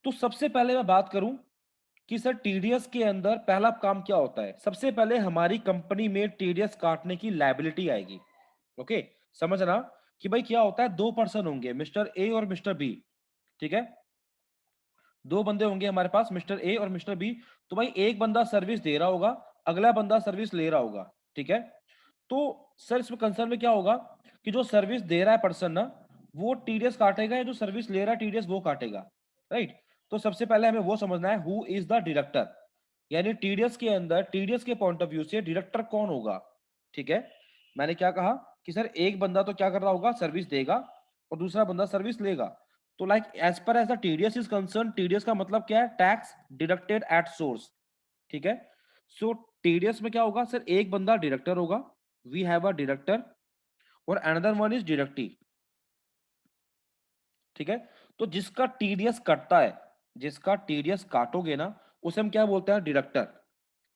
तो सबसे पहले मैं बात करूं कि सर टीडीएस के अंदर पहला काम क्या होता है। सबसे पहले हमारी कंपनी में टीडीएस काटने की लायबिलिटी आएगी। ओके, समझना कि भाई क्या होता है, दो पर्सन होंगे, मिस्टर ए और मिस्टर बी। ठीक है, दो बंदे होंगे हमारे पास, मिस्टर ए और मिस्टर बी। तो भाई एक बंदा सर्विस दे रहा होगा, अगला बंदा सर्विस ले रहा होगा। ठीक है, तो सर इसमें कंसर्न में क्या होगा कि जो सर्विस दे रहा है पर्सन ना, वो टीडीएस काटेगा, या जो सर्विस ले रहा है टीडीएस वो काटेगा। राइट। तो सबसे पहले हमें वो समझना है हु इज द डिडक्टर, यानी टीडीएस के अंदर टीडीएस के पॉइंट ऑफ व्यू से डिडक्टर कौन होगा। ठीक है, मैंने क्या कहा कि सर एक बंदा तो क्या कर रहा होगा, सर्विस देगा, और दूसरा बंदा सर्विस लेगा। तो like as per as the TDS is concern, TDS का मतलब क्या है, टैक्स डिडक्टेड एट सोर्स। ठीक है, सो टीडीएस में क्या होगा सर, एक बंदा डिडक्टर होगा, वी हैव अ डिडक्टर, और अनदर वन इज डिडक्टी। ठीक है, तो जिसका टीडीएस कटता है, जिसका टीडीएस काटोगे ना, उसे हम क्या बोलते हैं, डिडक्टर।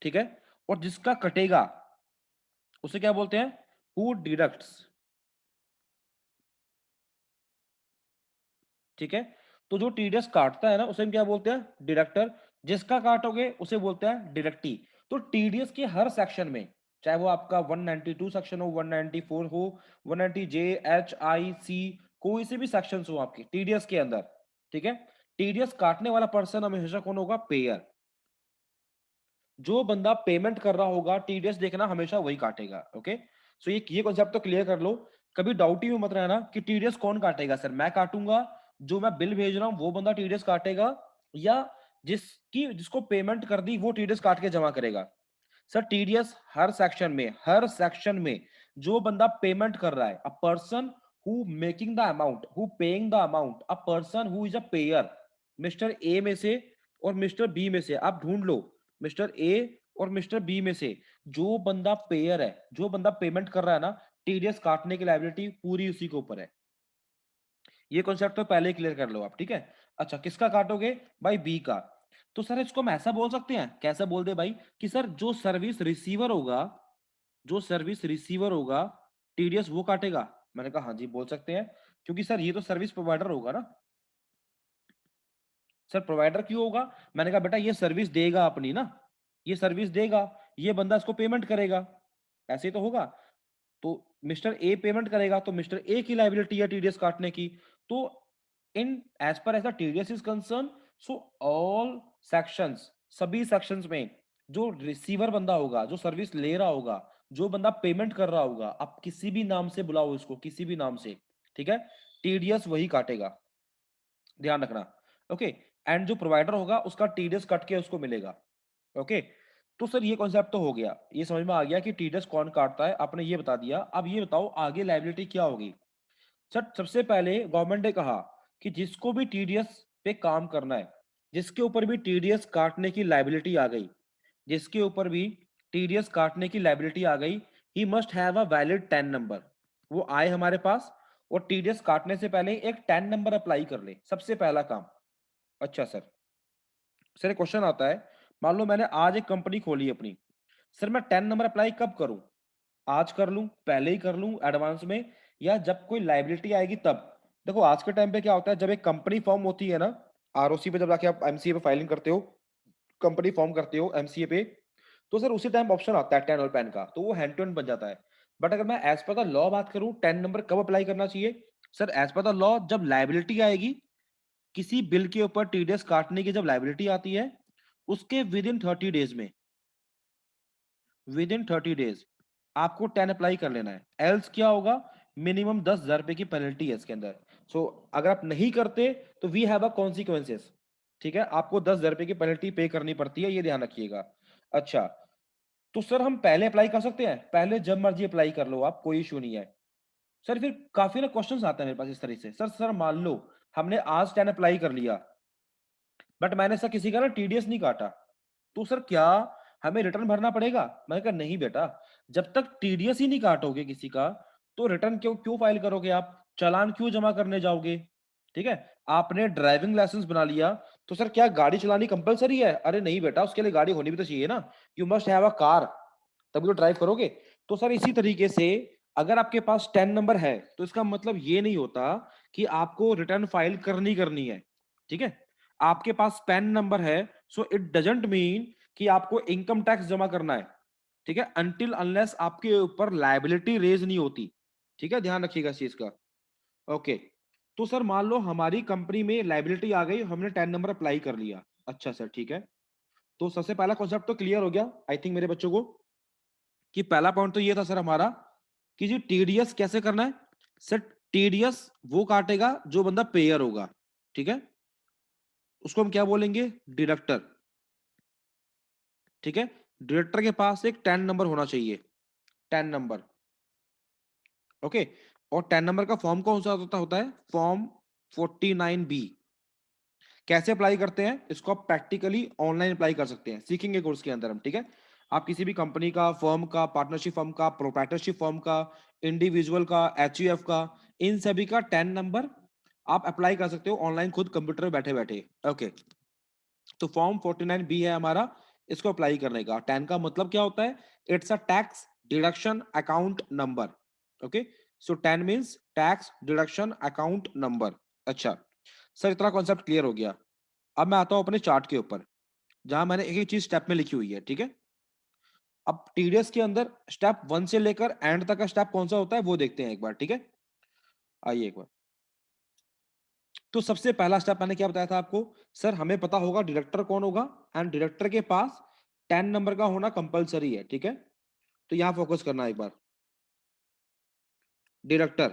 ठीक है, और जिसका कटेगा उसे क्या बोलते हैं, हु डिडक्ट्स। ठीक है, तो जो टीडीएस काटता है ना उसे हम क्या बोलते हैं, डिडक्टर। जिसका काटोगे उसे बोलते हैं डिडक्टी। तो टीडीएस के हर सेक्शन में, चाहे वो आपका 192 सेक्शन हो, 194 हो, 190 जे एच आई सी, कोई से भी सेक्शन हो आपके टीडीएस के अंदर, ठीक है, टीडीएस काटने वाला पर्सन हमेशा कौन होगा, पेयर। जो बंदा पेमेंट कर रहा होगा टीडीएस देखना हमेशा वही काटेगा। ओके, सो ये कॉन्सेप्ट तो क्लियर कर लो। कभी डाउट ही मत रहना कि टीडीएस कौन काटेगा, सर मैं काटूंगा, जो मैं बिल भेज रहा हूं वो बंदा टीडीएस काटेगा, या जिसको पेमेंट कर दी वो टीडीएस काट के जमा करेगा। सर टीडीएस हर सेक्शन में जो बंदा पेमेंट कर रहा है, a person who making the amount, who paying the amount, a person who is a pair, mister A में से और मिस्टर बी में से, आप ढूंढ लो मिस्टर ए और मिस्टर बी में से जो बंदा पेयर है, जो बंदा पेमेंट कर रहा है ना, टीडीएस काटने की लायबिलिटी पूरी उसी के ऊपर है। ये कॉन्सेप्ट तो पहले ही क्लियर कर लो आप। ठीक है, अच्छा किसका काटोगे, भाई बी का। तो सर इसको हम ऐसा बोल सकते हैं, कैसा बोल दे भाई, कि सर जो सर्विस रिसीवर होगा, जो सर्विस रिसीवर होगा टीडीएस वो काटेगा। मैंने कहा हाँ जी बोल सकते हैं, क्योंकि सर ये तो सर्विस प्रोवाइडर होगा ना। सर प्रोवाइडर क्यों होगा, मैंने कहा बेटा ये सर्विस देगा अपनी ना, ये सर्विस देगा, ये बंदा इसको पेमेंट करेगा, ऐसे ही तो होगा। तो मिस्टर ए पेमेंट करेगा तो मिस्टर ए की लाइबिलिटी है टीडीएस काटने की। तो इन एज पर ऐसा TDS is concern, so all sections, सभी सेक्शंस में जो रिसीवर बंदा होगा, जो सर्विस ले रहा होगा, जो बंदा पेमेंट कर रहा होगा, आप किसी भी नाम से बुलाओ इसको, किसी भी नाम से, ठीक है, टीडीएस वही काटेगा, ध्यान रखना। ओके, एंड जो प्रोवाइडर होगा उसका टीडीएस कट के उसको मिलेगा। ओके, तो सर ये कॉन्सेप्ट तो हो गया, ये समझ में आ गया कि टीडीएस कौन काटता है, आपने ये बता दिया। अब ये बताओ आगे लायबिलिटी क्या होगी। सर सबसे पहले गवर्नमेंट ने कहा कि जिसको भी टीडीएस पे काम करना है, जिसके ऊपर भी टीडीएस काटने की लायबिलिटी आ गई, जिसके ऊपर भी टीडीएस काटने की लायबिलिटी आ गई, he must have a valid ten number. वो आए हमारे पास और टीडीएस काटने से पहले एक टेन नंबर अप्लाई कर ले, सबसे पहला काम। अच्छा सर एक क्वेश्चन आता है, मान लो मैंने आज एक कंपनी खोली अपनी, सर मैं टेन नंबर अप्लाई कब करूं, आज कर लूं, पहले ही कर लूं एडवांस में, या जब कोई लाइबिलिटी आएगी तब। देखो आज के टाइम पे क्या होता है, जब एक कंपनी फॉर्म होती है ना, आरओसी पे जब जाके आप एमसीए पे फाइलिंग करते हो, कंपनी फॉर्म करते हो एमसीए पे, तो सर उसी टाइम ऑप्शन आता है टेन और पैन का, तो वो हैंड टू हैंड बन जाता है। बट अगर मैं एज पर द लॉ बात करूं, टेन नंबर कब अप्लाई करना चाहिए, sir as per the law जब लाइबिलिटी आएगी, किसी बिल के ऊपर टीडीएस काटने की जब लाइबिलिटी आती है, उसके विद इन 30 डेज में, विद इन 30 डेज आपको टेन अप्लाई कर लेना है। एल्स क्या होगा, मिनिमम 10,000 रुपए की पेनल्टी है इसके अंदर। सो अगर आप नहीं करते तो वी हैव अ कॉन्सिक्वेंसेस। ठीक है, आपको 10,000 रुपए की पेनल्टी पे करनी पड़ती है, ये ध्यान रखिएगा। अच्छा, तो सर हम पहले अप्लाई कर सकते हैं, पहले जब मर्जी अप्लाई कर लो आप, कोई इशू नहीं है। सर फिर काफी ना क्वेश्चंस आते हैं मेरे पास इस तरह से, सर मान लो हमने आज टेन अप्लाई कर लिया, बट मैंने सर किसी का ना टीडीएस नहीं काटा, तो सर क्या हमें रिटर्न भरना पड़ेगा। मैंने कहा नहीं बेटा, जब तक टीडीएस ही नहीं काटोगे किसी का, तो रिटर्न क्यों क्यों फाइल करोगे आप, चालान क्यों जमा करने जाओगे। ठीक है, आपने ड्राइविंग लाइसेंस बना लिया, तो सर क्या गाड़ी चलानी कंपलसरी है, अरे नहीं बेटा, उसके लिए गाड़ी होनी भी तो चाहिए ना, you must have a car, तभी तो ड्राइव करोगे। तो सर इसी तरीके से अगर आपके पास टेन नंबर है तो इसका मतलब ये नहीं होता कि आपको रिटर्न फाइल करनी करनी है। ठीक है, आपके पास पैन नंबर है, सो इट डजंट मीन कि आपको इनकम टैक्स जमा करना है, ठीक है, अनटिल अनलेस आपके ऊपर लायबिलिटी रेज नहीं होती, ठीक है, ध्यान रखिएगा इस चीज का। ओके, तो सर मान लो हमारी कंपनी में लायबिलिटी आ गई, हमने 10 नंबर अप्लाई कर लिया। अच्छा सर, ठीक है, तो सबसे पहला कॉन्सेप्ट तो क्लियर हो गया आई थिंक मेरे बच्चों को, कि पहला पॉइंट तो ये था सर हमारा कि जी टीडीएस कैसे करना है। सर टीडीएस वो काटेगा जो बंदा पेयर होगा, ठीक है, उसको हम क्या बोलेंगे, डिडक्टर, ठीक है। डिडक्टर के पास एक 10 नंबर होना चाहिए, 10 नंबर, ओके। और 10 नंबर का फॉर्म कौन सा होता है, फॉर्म 49B। कैसे अप्लाई करते हैं इसको, आप प्रैक्टिकली ऑनलाइन अप्लाई कर सकते हैं, सीखेंगे कोर्स के अंदर हम, ठीक है। आप किसी भी कंपनी का, फर्म का, पार्टनरशिप फर्म का, प्रोप्राइटरशिप फर्म का, इंडिविजुअल का, एचयूएफ का, इन सभी का 10 नंबर आप अप्लाई कर सकते हो ऑनलाइन खुद कंप्यूटर पे बैठे बैठे, ओके। तो फॉर्म 49B है हमारा, इसको अप्लाई करने का। 10 का मतलब क्या होता है, it's a tax deduction account number, okay. So 10 means tax deduction account number. अच्छा सर, इतना कॉन्सेप्ट क्लियर हो गया। अब मैं आता हूं अपने चार्ट के ऊपर, जहां मैंने एक एक चीज स्टेप में लिखी हुई है, ठीक है। अब टीडीएस के अंदर स्टेप 1 से लेकर एंड तक का स्टेप कौन सा होता है वो देखते हैं एक बार, ठीक है। आइए एक बार। तो सबसे पहला स्टेप मैंने क्या बताया था आपको, सर हमें पता होगा डायरेक्टर कौन होगा, एंड डायरेक्टर के पास 10 नंबर का होना कंपलसरी है, ठीक है। तो यहां फोकस करना एक बार, डायरेक्टर,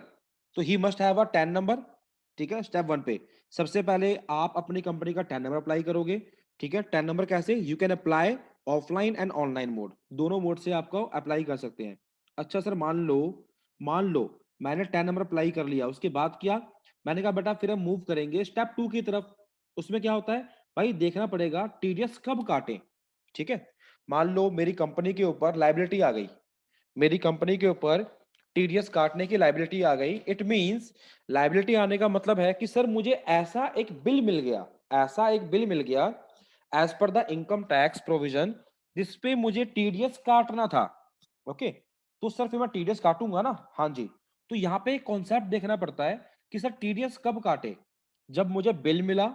तो he must have a 10 number, ठीक है। स्टेप 1 पे सबसे पहले आप अपनी कंपनी का 10 नंबर अप्लाई करोगे, ठीक है। 10 नंबर कैसे, you can apply offline and online mode, दोनों मोड से आपको अप्लाई कर सकते हैं। अच्छा सर, मान लो मैंने 10 नंबर अप्लाई कर लिया, उसके बाद क्या, मैंने कहा बेटा फिर हम मूव करेंगे स्टेप 2 की तरफ। उसमें क्या होता है भाई, देखना पड़ेगा टीडीएस कब काटे, ठीक है। मान लो मेरी कंपनी के ऊपर लाइबिलिटी आ गई, मेरी कंपनी के ऊपर टीडीएस काटने की लाइबिलिटी आ गई, इट मींस लाइबिलिटी आने का मतलब है कि सर मुझे ऐसा एक बिल मिल गया, ऐसा एक बिल मिल गया as per the income tax provision, जिसपे मुझे टीडीएस काटना था, ओके। तो सर फिर मैं टीडीएस काटूंगा ना, हाँ जी। तो यहाँ पे एक कॉन्सेप्ट देखना पड़ता है कि सर टीडीएस कब काटे, जब मुझे बिल मिला,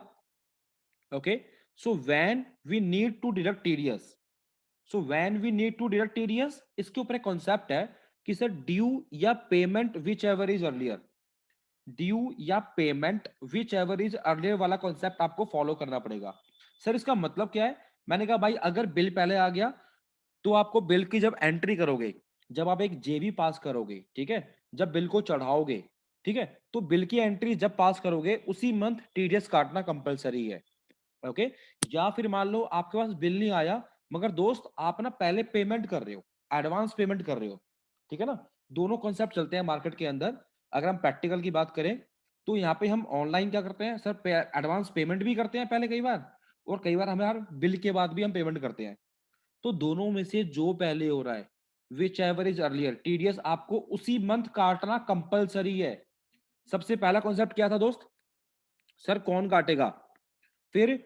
okay. So when we need to deduct TDS, so when we need to deduct TDS, इसके ऊपर एक कॉन्सेप्ट है कि सर ड्यू या payment whichever is earlier, due या payment whichever is earlier वाला कॉन्सेप्ट आपको फॉलो करना पड़ेगा। सर इसका मतलब क्या है, मैंने कहा भाई अगर बिल पहले आ गया तो आपको बिल की जब एंट्री करोगे, जब आप एक जेबी पास करोगे, ठीक है, जब बिल को चढ़ाओगे, ठीक है, तो बिल की एंट्री जब पास करोगे उसी मंथ टीडीएस काटना कंपलसरी है, ओके। या फिर मान लो आपके पास बिल नहीं आया, मगर दोस्त आप ना पहले पेमेंट कर रहे हो, एडवांस पेमेंट कर रहे हो, ठीक है ना। दोनों कॉन्सेप्ट चलते हैं मार्केट के अंदर। अगर हम प्रैक्टिकल की बात करें तो यहाँ पे हम ऑनलाइन क्या करते हैं सर, एडवांस पेमेंट भी करते हैं पहले कई बार, और कई बार हमें हर बिल के बाद भी हम पेमेंट करते हैं। तो दोनों में से जो पहले हो रहा है, which ever is earlier, TDS आपको उसी मंथ काटना कंपलसरी है। सबसे पहला कॉन्सेप्ट क्या था दोस्त, सर कौन काटेगा, फिर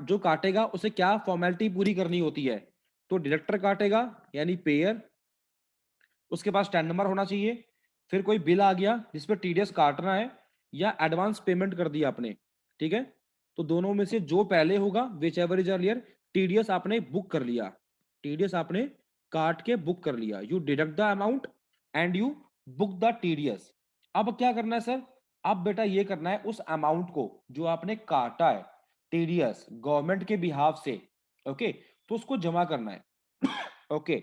जो काटेगा उसे क्या फॉर्मेलिटी पूरी करनी होती है, तो डायरेक्टर काटेगा यानी पेयर, उसके पास 10 नंबर होना चाहिए, फिर कोई बिल आ गया जिसपे टीडीएस काटना है, या एडवांस पेमेंट कर दिया आपने, ठीक है। तो दोनों में से जो पहले होगा, which ever is earlier, TDS आपने बुक कर लिया, टीडीएस आपने काट के बुक कर लिया, you deduct the amount and you book the TDS. अब क्या करना है सर, अब बेटा ये करना है उस अमाउंट को जो आपने काटा है टीडीएस गवर्नमेंट के बिहाफ से, ओके, तो उसको जमा करना है, ओके।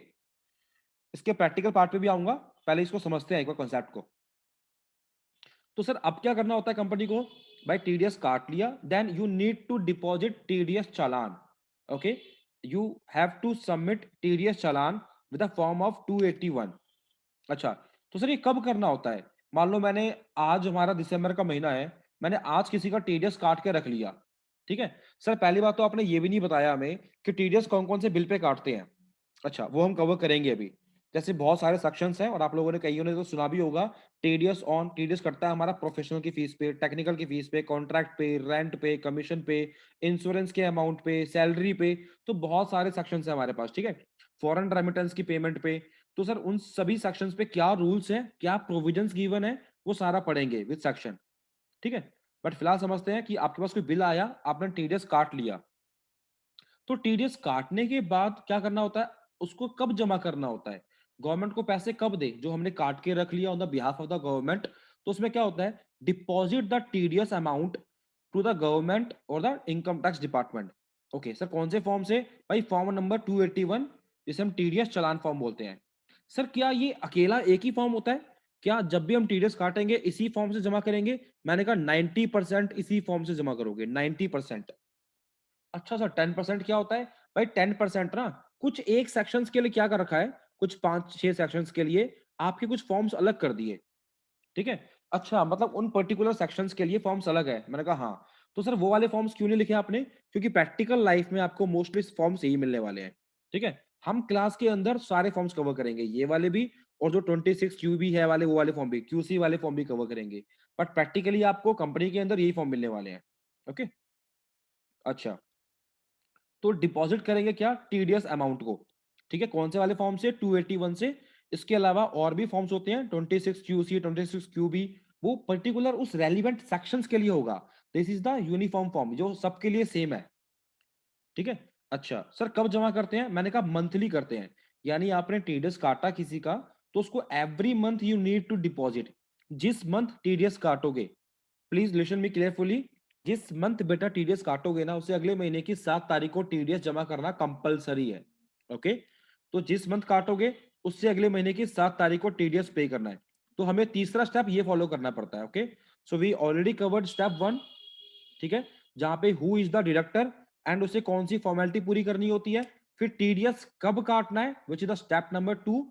इसके प्रैक्टिकल पार्ट पे भी आऊंगा, पहले इसको समझते हैं एक बार कॉन्सेप्ट को। तो सर अब क्या करना होता है कंपनी को, भाई टीडीएस काट लिया, then you need to deposit TDS challan, okay. You have to submit TDS challan with the form of 281। अच्छा, तो सर ये कब करना होता है, मान लो मैंने, आज हमारा दिसंबर का महीना है, मैंने आज किसी का टीडीएस काट के रख लिया, ठीक है। सर पहली बात तो आपने ये भी नहीं बताया हमें कि टीडीएस कौन कौन से बिल पे काटते हैं। अच्छा, वो हम कवर करेंगे अभी। जैसे बहुत सारे सेक्शंस हैं और आप लोगों ने कईयों ने तो सुना भी होगा, टीडीएस ऑन, टीडीएस कटता है हमारा प्रोफेशनल की फीस पे, टेक्निकल की फीस पे, कॉन्ट्रैक्ट पे, रेंट पे, कमीशन पे, इंश्योरेंस के अमाउंट पे, सैलरी पे। तो बहुत सारे सेक्शंस हैं हमारे पास, ठीक है। फॉरेन रेमिटेंस की पेमेंट पे। तो सर उन सभी सेक्शंस पे क्या रूल्स हैं, क्या प्रोविजंस गिवन है, वो सारा पढ़ेंगे विद सेक्शन, ठीक है। बट फिलहाल समझते हैं कि आपके पास कोई बिल आया, आपने टीडीएस काट लिया, तो टीडीएस काटने के बाद क्या करना होता है, उसको कब जमा करना होता है, गवर्नमेंट को पैसे कब दे, जो हमने काट के रख लिया on the behalf of the government, तो उसमें क्या होता है, deposit the TDS amount to the government और the income tax department. Okay sir, कौन से फॉर्म से, भाई फॉर्म नंबर 281, जिसे हम टीडीएस चालान फॉर्म बोलते हैं। सर क्या ये अकेला एक ही फॉर्म होता है, क्या जब भी हम टीडीएस काटेंगे इसी फॉर्म से जमा करेंगे? मैंने कहा 90% इसी फॉर्म से जमा करोगे, 90%। अच्छा सर 10% क्या होता है? भाई 10% ना, कुछ एक सेक्शंस के लिए क्या कर रखा है, कुछ 5-6 सेक्शंस के लिए आपके कुछ फॉर्म्स अलग कर दिए, ठीक है? अच्छा, मतलब उन पर्टिकुलर सेक्शंस के लिए फॉर्म्स अलग है। मैंने कहा हाँ। तो सर वो वाले फॉर्म्स क्यों नहीं लिखे आपने? क्योंकि प्रैक्टिकल लाइफ में आपको मोस्टली फॉर्म्स यही मिलने वाले हैं, ठीक है? हम क्लास के अंदर सारे फॉर्म्स कवर करेंगे, ये वाले भी, और जो 26 क्यूबी है वाले, वो वाले फॉर्म भी, क्यूसी वाले फॉर्म भी कवर करेंगे। बट प्रैक्टिकली आपको कंपनी के अंदर यही फॉर्म मिलने वाले हैं। ओके? अच्छा। तो डिपॉजिट करेंगे क्या, टीडीएस अमाउंट को, ठीक है? कौन से वाले फॉर्म से, 281 से। इसके अलावा और भी फॉर्म्स होते हैं, 26 क्यूसी, 26 क्यूबी, वो पर्टिकुलर उस रेलिवेंट सेक्शंस के लिए होगा। This is the uniform form जो सबके लिए सेम है, ठीक है? अच्छा सर, कब जमा करते हैं? मैंने कहा मंथली करते हैं, यानी आपने टीडीएस काटा किसी का, तो उसको every month you need to deposit. जिस मंथ टीडीएस काटोगे, प्लीज लिसन मी केयरफुली, जिस मंथ बेटा टीडीएस काटोगे ना, उसे अगले महीने की 7 तारीख को टीडीएस जमा करना कंपलसरी है। ओके? तो जिस मंथ काटोगे, उससे अगले महीने की 7 तारीख को टीडीएस पे करना है। तो हमें तीसरा स्टेप ये फॉलो करना पड़ता है। Okay? So we already covered step 1, ठीक है, जहां पे who is the deductor and उसे कौन सी फॉर्मेलिटी पूरी करनी होती है, फिर टीडीएस कब काटना है, which is the step number 2,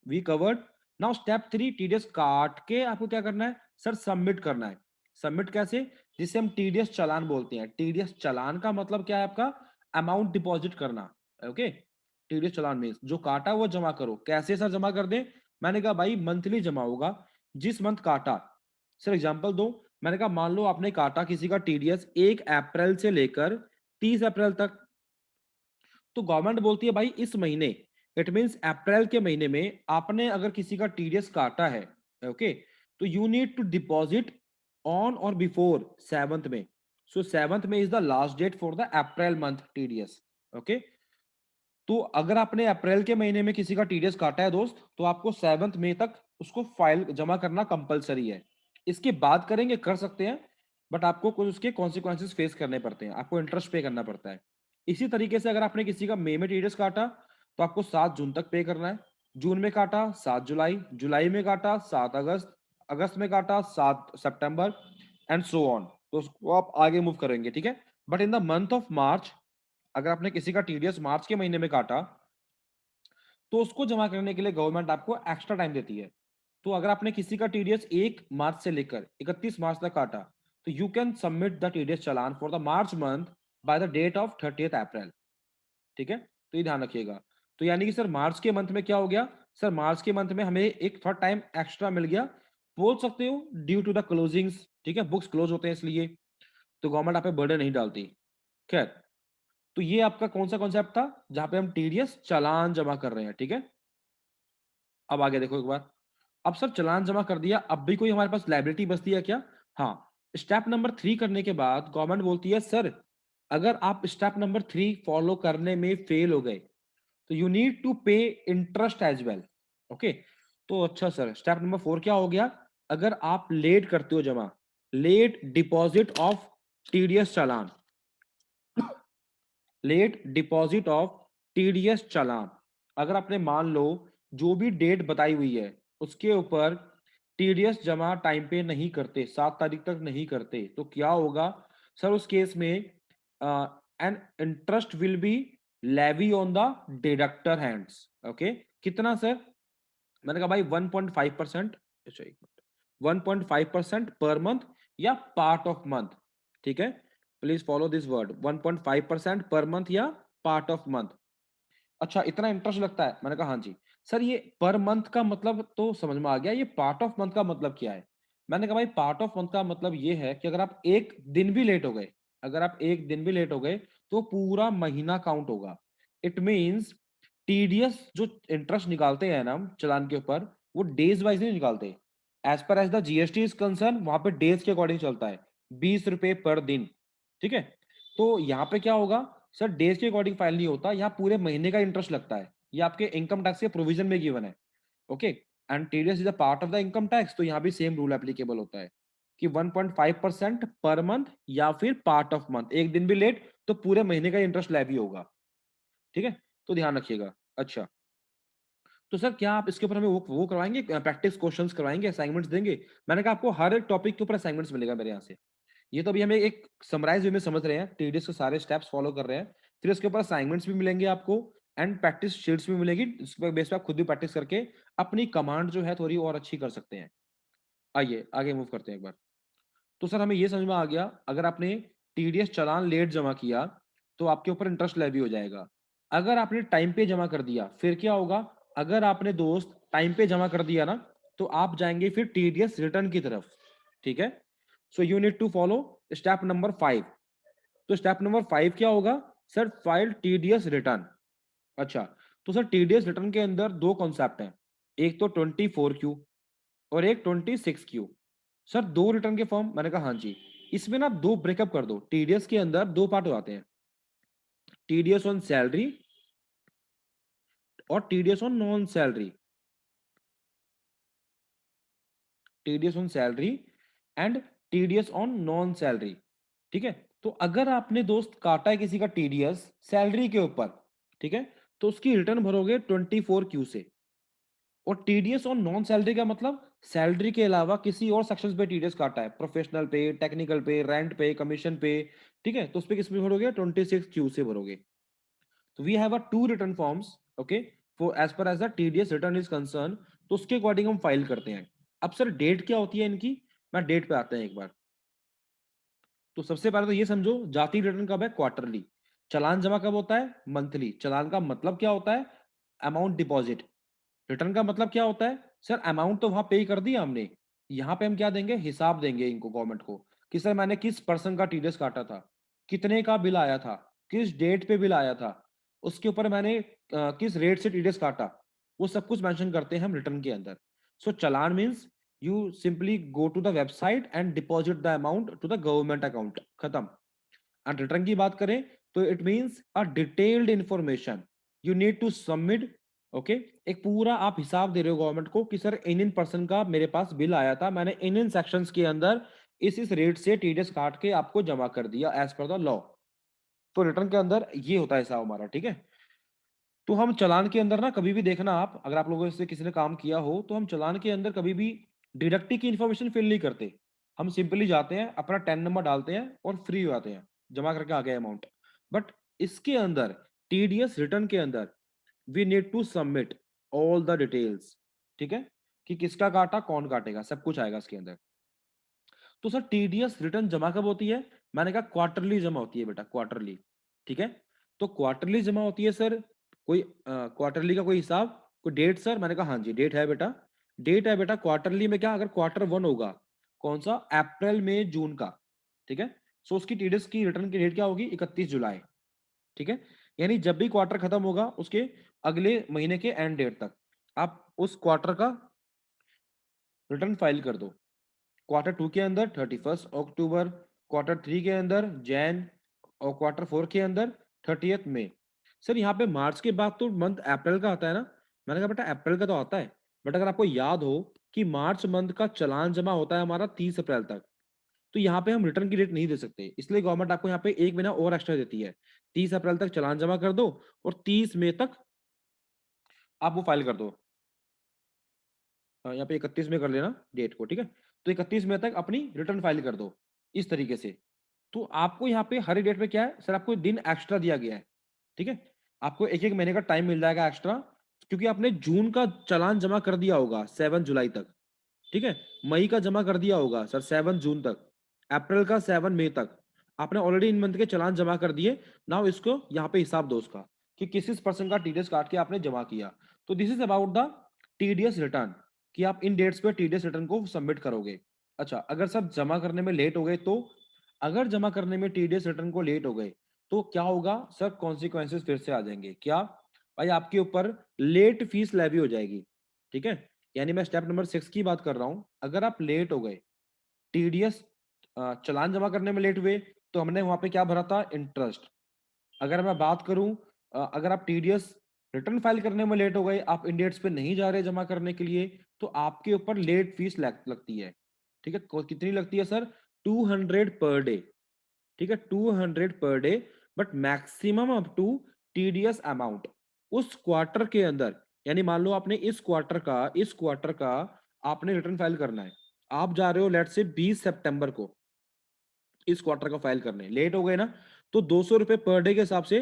we covered. Now step 3, TDS काट के आपको क्या करना है सर, सबमिट करना है। सबमिट कैसे? जिसे हम टीडीएस चालान बोलते हैं। टीडीएस चालान का मतलब क्या है आपका, अमाउंट डिपॉजिट करना। ओके? टीडीएस चालान मींस जो काटा वो जमा करो। कैसे सर जमा कर दे? मैंने कहा भाई मंथली जमा होगा, जिस मंथ काटा। सर एग्जांपल दो। मैंने कहा मान लो आपने काटा किसी का टीडीएस 1 अप्रैल से लेकर 30 अप्रैल तक, तो गवर्नमेंट बोलती है भाई इस महीने, इट मींस अप्रैल के महीने में आपने अगर किसी का टीडीएस काटा है, ओके, तो you need to deposit on or before 7th May. So 7th May is the last date for the April month TDS. Okay? तो अगर आपने अप्रैल के महीने में किसी का टीडीएस काटा है दोस्त, तो आपको 7th मई तक उसको फाइल जमा करना कंपलसरी है। इसके बाद करेंगे, कर सकते हैं, बट आपको कुछ उसके कॉन्सिक्वेंसेस फेस करने पड़ते हैं, आपको इंटरेस्ट पे करना पड़ता है। इसी तरीके से अगर आपने किसी का मई में टीडीएस काटा, तो आपको 7 जून तक पे करना है। जून में काटा 7 जुलाई, जुलाई में काटा 7 अगस्त, अगस्त में काटा 7 सितंबर, एंड सो ऑन। तो उसको आप आगे मूव करेंगे, ठीक है? But in the month of March, अगर आपने किसी का टीडीएस मार्च के महीने में काटा, तो उसको जमा करने के लिए गवर्नमेंट आपको एक्स्ट्रा टाइम देती है। तो अगर आपने किसी का टीडीएस 1 मार्च से लेकर 31 मार्च तक काटा, तो you can submit the TDS challan for the March month by the date of 30 April. ठीक है? तो ये ध्यान रखिएगा। तो यानी कि सर मार्च के मंथ में क्या हो गया, सर मार्च के मंथ में हमें एक थोड़ा टाइम एक्स्ट्रा मिल गया, बोल सकते हो ड्यू टू द क्लोजिंग्स, ठीक है, बुक्स क्लोज होते हैं इसलिए, तो गवर्नमेंट आप पे बर्डन नहीं डालती। खैर, तो ये आपका कौन सा कॉन्सेप्ट था जहां पे हम टीडीएस चालान जमा कर रहे हैं, ठीक है? अब आगे देखो एक बार। अब सर चालान जमा कर दिया, अब भी कोई हमारे पास लाइबिलिटी बचती है क्या? हाँ। स्टेप नंबर 3 करने के बाद गवर्नमेंट बोलती है सर, अगर आप स्टेप नंबर 3 फॉलो करने में फेल हो गए, तो यू नीड टू पे इंटरेस्ट एज वेल। ओके? तो अच्छा सर, स्टेप नंबर 4 क्या हो गया? अगर आप लेट करते हो जमा, late deposit of TDS challan, late deposit of TDS challan, अगर आपने मान लो जो भी डेट बताई हुई है उसके ऊपर टीडीएस जमा टाइम पे नहीं करते, 7 तारीख तक नहीं करते, तो क्या होगा सर? उस केस में an interest will be levied on the deductor hands. Okay? कितना सर? मैंने कहा भाई 1.5%, अच्छा एक मिनट, 1.5% पर मंथ या पार्ट ऑफ मंथ, ठीक है? Please follow this word, 1.5% per month या पार्ट ऑफ मंथ। अच्छा, इतना इंटरेस्ट लगता है? मैंने कहा हाँ जी। सर ये पर मंथ का मतलब तो समझ में आ गया, ये पार्ट ऑफ मंथ का मतलब क्या है? मैंने कहा भाई पार्ट ऑफ मंथ का मतलब ये है कि अगर आप एक दिन भी लेट हो गए, अगर आप एक दिन भी लेट हो गए, तो पूरा महीना काउंट होगा। इट मींस टीडीएस जो इंटरेस्ट निकालते हैं ना हम चालान के ऊपर, वो डेज वाइज नहीं निकालते। As per as the GST is concern, वहां पे डेज के अकॉर्डिंग चलता है। ₹20 पर दिन, ठीक है। तो यहाँ पे क्या होगा सर, डेज के अकॉर्डिंग फाइल नहीं होता, यहाँ पूरे महीने का इंटरेस्ट लगता है। ये आपके इनकम टैक्स के प्रोविजन में गिवन है। Okay, and TDS is a part of the income tax, तो यहाँ भी सेम रूल एप्लीकेबल होता है कि 1.5% पर मंथ या फिर पार्ट ऑफ मंथ, एक दिन भी लेट तो पूरे महीने का इंटरेस्ट लैबी होगा, ठीक है। तो ध्यान रखिएगा। अच्छा, तो सर क्या आप इसके ऊपर हमें वो करवाएंगे, प्रैक्टिस क्वेश्चंस करवाएंगे, असाइनमेंट्स देंगे? मैंने कहा आपको हर एक टॉपिक के ऊपर असाइनमेंट्स मिलेगा मेरे यहाँ से। ये तो अभी हमें एक समराइज वे में समझ रहे हैं, टीडीएस के सारे स्टेप्स फॉलो कर रहे हैं, फिर इसके ऊपर असाइनमेंट्स भी मिलेंगे आपको एंड प्रैक्टिस शीट्स भी मिलेगी, इस पर बेस पे आप खुद भी प्रैक्टिस करके अपनी कमांड जो है थोड़ी और अच्छी कर सकते हैं। आइए आगे मूव करते हैं एक बार। तो सर हमें ये समझ में आ गया, अगर आपने टीडीएस चालान लेट जमा किया तो आपके ऊपर इंटरेस्ट लेवी हो जाएगा। अगर आपने टाइम पे जमा कर दिया फिर क्या होगा? अगर आपने दोस्त टाइम पे जमा कर दिया ना, तो आप जाएंगे फिर टीडीएस रिटर्न की तरफ, ठीक है। So you need to follow step number 5। तो स्टेप नंबर 5 क्या होगा सर? File TDS return. अच्छा, तो सर टीडीएस रिटर्न के अंदर दो कॉन्सेप्ट हैं, एक तो 24Q और एक 26Q। सर दो रिटर्न के फॉर्म, मैंने कहा हाँ जी। इसमें ना दो ब्रेकअप कर दो, टीडीएस के अंदर दो पार्ट हो जाते हैं, टीडीएस ऑन सैलरी और TDS on non salary. TDS on salary and TDS on non salary, ठीक है। तो अगर आपने दोस्त काटा है किसी का टीडीएस सैलरी के ऊपर, ठीक है, तो उसकी रिटर्न भरोगे 24Q से। और टीडीएस ऑन नॉन सैलरी का मतलब सैलरी के अलावा किसी और सेक्शंस पे टीडीएस काटा है, प्रोफेशनल पे, टेक्निकल पे, रेंट पे, कमीशन पे, ठीक है, तो उस पे किस पे भरोगे? 26Q से भरोगे। तो we have a two return forms, okay, for as per as the TDS return is concern, तो उसके अकॉर्डिंग हम फाइल करते हैं। अब सर डेट क्या होती है इनकी, मैं डेट पे आते हैं एक बार। तो सबसे पहले तो ये समझो, जाति रिटर्न कब है? क्वार्टरली। चालान जमा कब होता है? मंथली। चालान का मतलब क्या होता है? Amount deposit. रिटर्न का मतलब क्या होता है? सर अमाउंट तो वहां पे कर दिया हमने, यहाँ पे हम क्या देंगे? हिसाब देंगे इनको, गवर्नमेंट को, कि सर मैंने किस पर्सन का टीडीएस काटा था, कितने का बिल आया था, किस डेट पे बिल आया था, उसके ऊपर मैंने किस रेट से टीडीएस काटा, वो सब कुछ मेंशन करते हैं हम रिटर्न के अंदर। So challan means you simply go to the website and deposit the amount to the government account, खत्म। एंड रिटर्न की बात करें तो it means a detailed information you need to submit, okay. एक पूरा आप हिसाब दे रहे हो गवर्नमेंट को कि सर इन पर्सन का मेरे पास बिल आया था, मैंने इन सेक्शंस के अंदर इस रेट से टीडीएस काट के आपको जमा कर दिया एज पर द लॉ। तो रिटर्न के अंदर ये होता है हिसाब हमारा, ठीक है। तो हम चालान के अंदर ना कभी भी देखना, आप अगर आप लोगों से किसी ने काम किया हो तो हम चालान के अंदर कभी भी डिडक्टी की इंफॉर्मेशन फिल नहीं करते। हम सिंपली जाते हैं, अपना 10 नंबर डालते हैं और फ्री हो जाते हैं, जमा करके आ गया अमाउंट। बट इसके अंदर टीडीएस रिटर्न के अंदर we need to submit all the details, ठीक है, कि किसका काटा, कौन काटेगा, सब कुछ आएगा इसके अंदर। तो सर टीडीएस रिटर्न जमा कब होती है? मैंने कहा क्वार्टरली जमा होती है बेटा, क्वार्टरली, ठीक है। तो क्वार्टरली जमा होती है सर, कोई क्वार्टरली का कोई हिसाब, कोई डेट सर? मैंने कहा हाँ जी डेट है बेटा, डेट है बेटा। क्वार्टरली में क्या, अगर क्वार्टर 1 होगा, कौन सा? अप्रैल मई जून का, ठीक है। सो उसकी टीडीएस की रिटर्न की डेट क्या होगी? 31 जुलाई, ठीक है। यानी जब भी क्वार्टर खत्म होगा उसके अगले महीने के एंड डेट तक आप उस क्वार्टर का रिटर्न फाइल कर दो। क्वार्टर 2 के अंदर 31 अक्टूबर, क्वार्टर 3 के अंदर जैन, और क्वार्टर 4 के अंदर 30 मई। सर यहाँ पे मार्च के बाद तो मंथ अप्रैल का आता है ना? मैंने कहा बेटा अप्रैल का तो आता है, बट अगर आपको याद हो कि मार्च मंथ का चालान जमा होता है हमारा 30 अप्रैल तक, तो यहाँ पे हम रिटर्न की डेट नहीं दे सकते, इसलिए गवर्नमेंट आपको यहाँ पे एक महीना और एक्स्ट्रा देती है। 30 अप्रैल तक चालान जमा कर दो और 30 मई तक आप वो फाइल कर दो। यहाँ पे 31 में कर लेना डेट को, ठीक है। तो 31 मई तक अपनी रिटर्न फाइल कर दो इस तरीके से। तो आपको यहाँ पे हर एक डेट पे क्या है सर, आपको दिन एक्स्ट्रा दिया गया है, ठीक है। आपको एक एक महीने का टाइम मिल जाएगा एक्स्ट्रा, क्योंकि आपने जून का चालान जमा कर दिया होगा 7 जुलाई तक, ठीक है। मई का जमा कर दिया होगा सर 7 जून तक, अप्रैल का 7 मई तक। आपने ऑलरेडी इन मंथ के चालान जमा कर दिए। नाउ इसको यहाँ पे हिसाब दो उसका, कि किस किस पर्सन का टीडीएस काट के आपने जमा किया। तो this is about the TDS return, कि आप इन डेट्स पे टीडीएस रिटर्न को सबमिट करोगे। अच्छा, अगर सब जमा करने में लेट हो गए तो, अगर जमा करने में टीडीएस रिटर्न को लेट हो गए तो क्या होगा सर? कॉन्सिक्वेंसेस फिर से आ जाएंगे। क्या भाई? आपके ऊपर लेट फीस लेवी हो जाएगी, ठीक है। यानी मैं स्टेप नंबर 6 की बात कर रहा हूं, अगर आप लेट हो गए टीडीएस चालान जमा करने में लेट हुए तो हमने वहां पे क्या भरा था, इंटरेस्ट। अगर मैं बात करूं, अगर आप टीडीएस रिटर्न फाइल करने में लेट हो गए, आप इन डेट्स पे नहीं जा रहे जमा करने के लिए, तो आपके ऊपर लेट फीस लगती है। ठीक है, कितनी लगती है सर, 200 पर डे। ठीक है, 200 per day, but maximum up to TDS amount उस क्वार्टर के अंदर। यानी मान लो आपने इस क्वार्टर का आपने रिटर्न फाइल करना है, आप जा रहे हो लेट से 20 सितंबर को इस क्वार्टर का फाइल करने, लेट हो गए ना, तो 200 रुपए पर डे के हिसाब से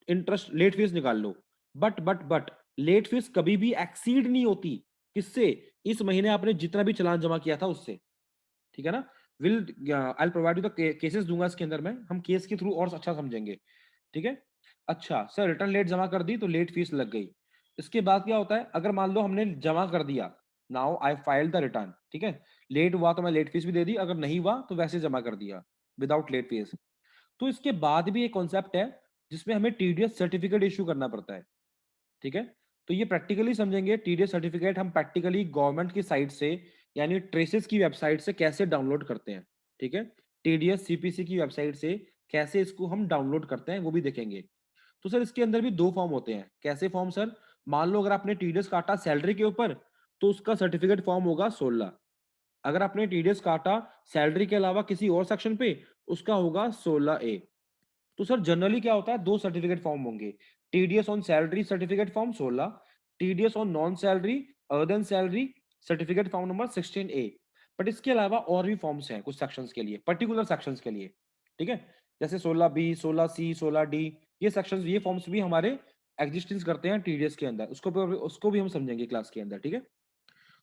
इंटरेस्ट लेट फीस निकाल लो। बट लेट फीस कभी भी एक्सीड नहीं होती, किससे, इस महीने आपने जितना भी चालान जमा किया था उससे। ठीक है ना, will I provide you the cases दूंगा इसके अंदर में, हम केस के थ्रू और अच्छा समझेंगे। ठीक है, अच्छा सर, रिटर्न लेट जमा कर दी तो लेट फीस लग गई। इसके बाद क्या होता है, अगर मान लो हमने जमा कर दिया, now I file the return, ठीक है, लेट हुआ तो मैं लेट फीस भी दे दी, अगर नहीं हुआ तो वैसे जमा कर दिया विदाउट लेट फीस। तो इसके बाद भी एक कॉन्सेप्ट है जिसमें हमें टीडीएस सर्टिफिकेट इशू करना पड़ता है। ठीक है, तो ये प्रैक्टिकली समझेंगे, टीडीएस सर्टिफिकेट हम प्रैक्टिकली गवर्नमेंट की साइट से, यानी ट्रेसेस की वेबसाइट से कैसे डाउनलोड करते हैं। ठीक है, टीडीएस सीपीसी की वेबसाइट से कैसे इसको हम डाउनलोड करते हैं वो भी देखेंगे। तो सर इसके अंदर भी दो फॉर्म होते हैं, कैसे फॉर्म सर, मान लो अगर आपने टीडीएस काटा सैलरी के ऊपर तो उसका सर्टिफिकेट फॉर्म होगा 16। अगर आपने टीडीएस काटा सैलरी के अलावा किसी और सेक्शन पे, उसका होगा 16A। तो सर जनरली क्या होता है, दो सर्टिफिकेट फॉर्म होंगे, TDS on salary certificate form 16, TDS on non salary other than salary certificate form number 16A। But इसके अलावा और भी फॉर्म्स हैं कुछ सेक्शंस के लिए, पर्टिकुलर सेक्शंस के लिए। ठीक है, जैसे 16B, 16C, 16D, ये सेक्शंस, ये फॉर्म्स भी हमारे एग्जिस्टेंस करते हैं टीडीएस के अंदर, उसको भी हम समझेंगे क्लास के अंदर। ठीक है,